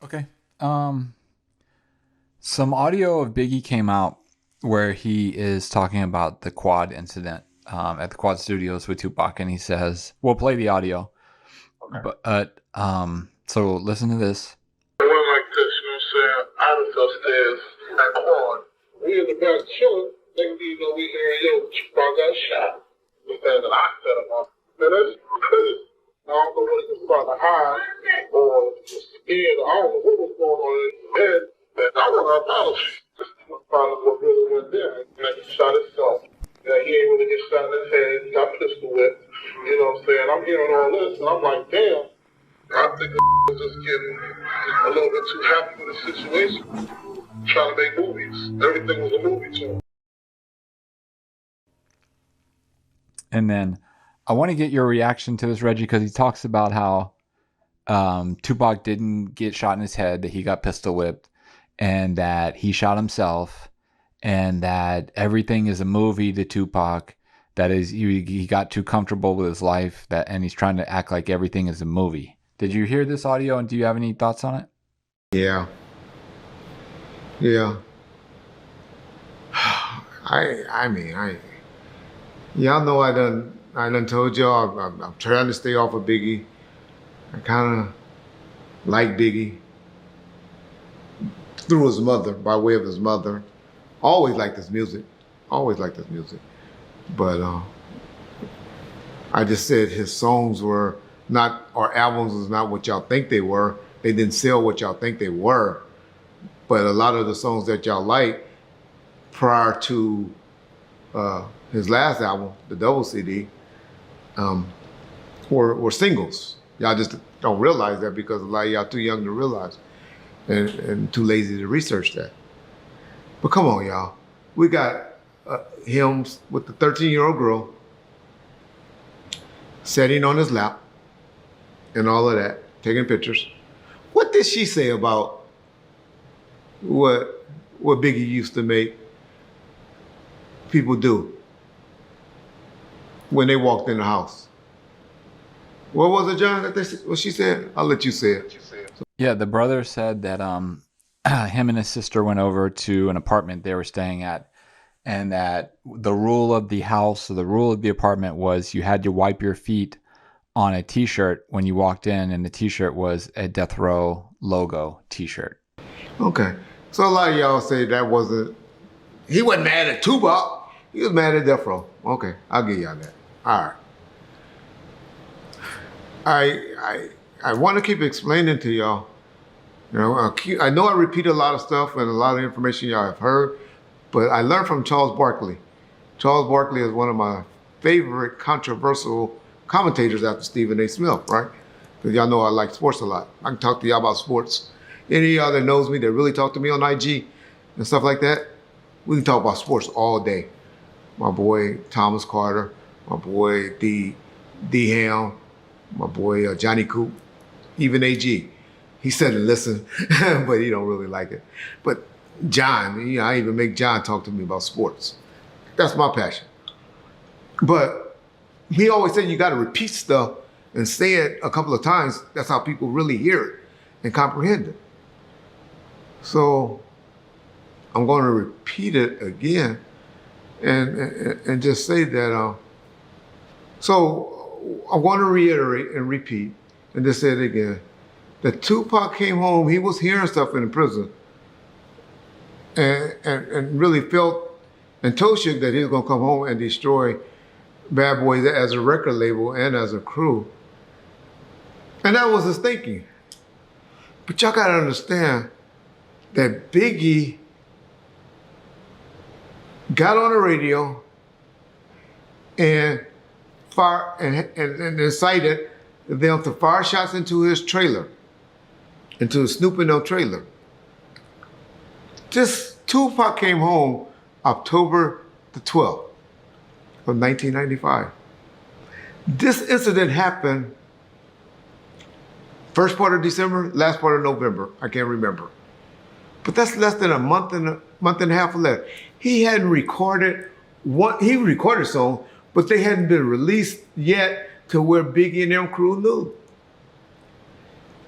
Okay. Um, some audio of Biggie came out where he is talking about the quad incident at the Quad Studios with Tupac, and he says, "We'll play the audio." Okay. So listen to this. It went like this, you know what I'm saying? I was upstairs at Quad. We in the back chilling. Next thing you know, we hearing, yo, Tupac got shot. We said that I set him up. Man, that's crazy. I don't know what he was about to hide or just scared. I don't know what was going on in his head. And I want to apologize. This was probably what really went there. And he shot himself. Yeah, he ain't really get shot in his head. He got pistol whipped. You know what I'm saying? I'm hearing all this, and I'm like, damn. I think was just getting a little bit too happy with the situation. Trying to make movies. Everything was a movie to him. And then I want to get your reaction to this, Reggie, because he talks about how Tupac didn't get shot in his head, that he got pistol whipped, and that he shot himself, and that everything is a movie to Tupac. That is, he got too comfortable with his life, and he's trying to act like everything is a movie. Did you hear this audio, and do you have any thoughts on it? Yeah. Yeah. I mean, y'all know I done told y'all I'm trying to stay off of Biggie. I kind of like Biggie through his mother, by way of his mother. Always liked his music. Always liked his music. But I just said his songs were not, or albums was not what y'all think they were. They didn't sell what y'all think they were. But a lot of the songs that y'all like prior to his last album, the double CD, were singles. Y'all just don't realize that because a lot of y'all too young to realize and too lazy to research that. But come on, y'all. We got hymns with the 13-year-old girl sitting on his lap and all of that, taking pictures. What did she say about what Biggie used to make people do when they walked in the house? What was it, John, what she said? I'll let you say it. Yeah, the brother said that him and his sister went over to an apartment they were staying at, and that the rule of the house, or the rule of the apartment, was you had to wipe your feet on a t-shirt when you walked in, and the t-shirt was a Death Row logo t-shirt. Okay. So a lot of y'all say that he wasn't mad at Tupac, he was mad at Death Row. Okay, I'll give y'all that. All right. I want to keep explaining to y'all. You know, I know I repeat a lot of stuff and a lot of information y'all have heard, but I learned from Charles Barkley. Charles Barkley is one of my favorite controversial commentators after Stephen A. Smith, right? Because y'all know I like sports a lot. I can talk to y'all about sports. Any of y'all that knows me, that really talk to me on IG and stuff like that, we can talk about sports all day. My boy Thomas Carter, my boy D Ham, my boy Johnny Coop, even AG. He said to listen, but he don't really like it. But John, you know, I even make John talk to me about sports. That's my passion. But he always said you got to repeat stuff and say it a couple of times. That's how people really hear it and comprehend it. So I'm going to repeat it again and just say that. So I'm going to reiterate and repeat and just say it again. That Tupac came home, he was hearing stuff in the prison and really felt and told Suge that he was going to come home and destroy Bad Boys as a record label and as a crew. And that was his thinking. But y'all got to understand that Biggie got on the radio and incited them to fire shots into his trailer, into his Snoop and them trailer. This Tupac came home October the 12th of 1995. This incident happened first part of December, last part of November. I can't remember. But that's less than a month and a half left. He hadn't recorded he recorded songs, but they hadn't been released yet to where Biggie and them crew knew.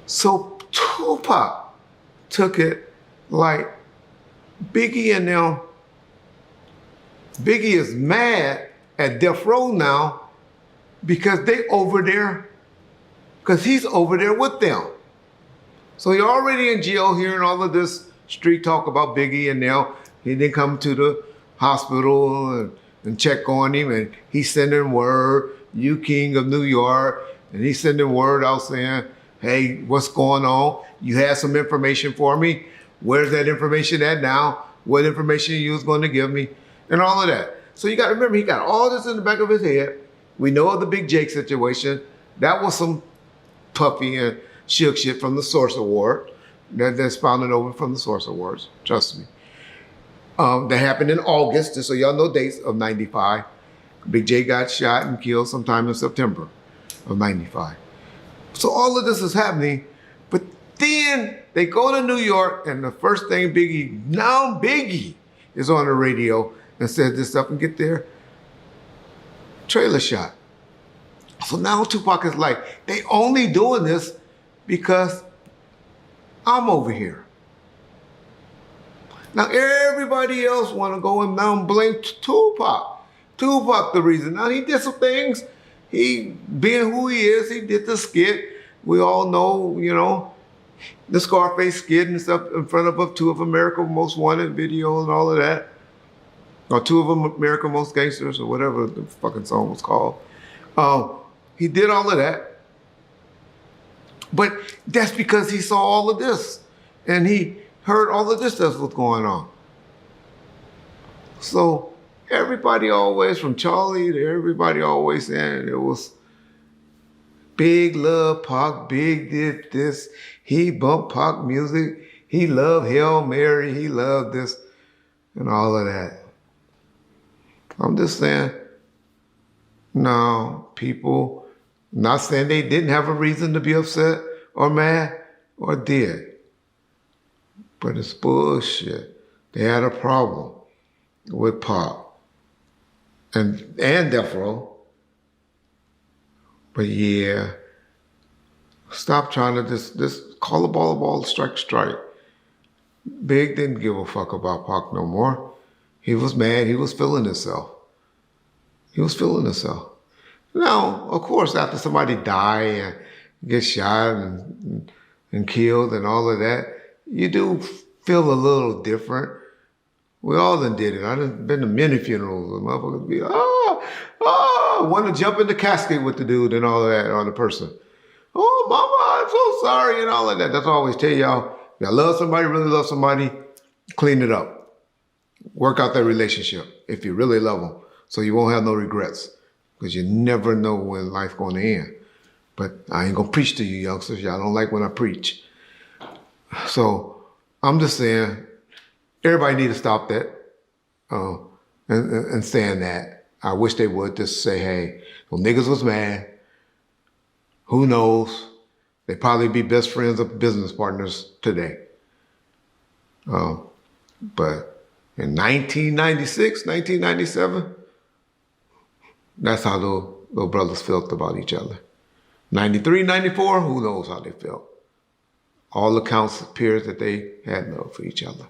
So Tupac took it like Biggie and them. Biggie is mad at Death Row now because they over there, because he's over there with them. So he already in jail hearing all of this street talk about Biggie, and now he didn't come to the hospital and check on him, and he's sending word, you king of New York, and he's sending word out saying, hey, what's going on? You had some information for me. Where's that information at now? What information you was going to give me? And all of that. So you got to remember, he got all this in the back of his head. We know of the Big Jake situation. That was some puffy and shook shit from the Source Award. That's spouting over from the Source Awards. Trust me. That happened in August, just so y'all know dates, of 95. Big J got shot and killed sometime in September of 95. So all of this is happening, but then they go to New York, and the first thing Biggie is on the radio and says this stuff, and get their trailer shot. So now Tupac is like, they only doing this because I'm over here. Now everybody else want to go and now blame Tupac. Tupac the reason. Now he did some things. He, being who he is, he did the skit. We all know, you know, the Scarface skit and stuff in front of two of America's Most Wanted video and all of that. Or two of America's Most Gangsters, or whatever the fucking song was called. He did all of that. But that's because he saw all of this. And he heard all of this stuff was going on. So everybody always, from Charlie to everybody always saying it was Big love Pac, Big did this. He bumped Pac music. He loved Hail Mary. He loved this and all of that. I'm just saying, no, people, not saying they didn't have a reason to be upset or mad or did, but it's bullshit. They had a problem with Pac and Death Row. But yeah, stop trying to just call a ball, strike. Big didn't give a fuck about Pac no more. He was mad. He was feeling himself. Now, of course, after somebody die and get shot and killed and all of that, you do feel a little different. We all done did it. I done been to many funerals. The motherfuckers be, want to jump in the casket with the dude and all of that, or the person. Oh, mama, I'm so sorry and all of that. That's what I always tell y'all. If y'all love somebody, really love somebody, clean it up. Work out that relationship if you really love them, so you won't have no regrets, because you never know when life's going to end. But I ain't going to preach to you youngsters. Y'all don't like when I preach. So I'm just saying, everybody need to stop that and saying that. I wish they would just say, hey, well, niggas was mad. Who knows? They probably be best friends or business partners today. But in 1996, 1997, that's how those brothers felt about each other. 93, 94, who knows how they felt. All accounts appears that they had love for each other.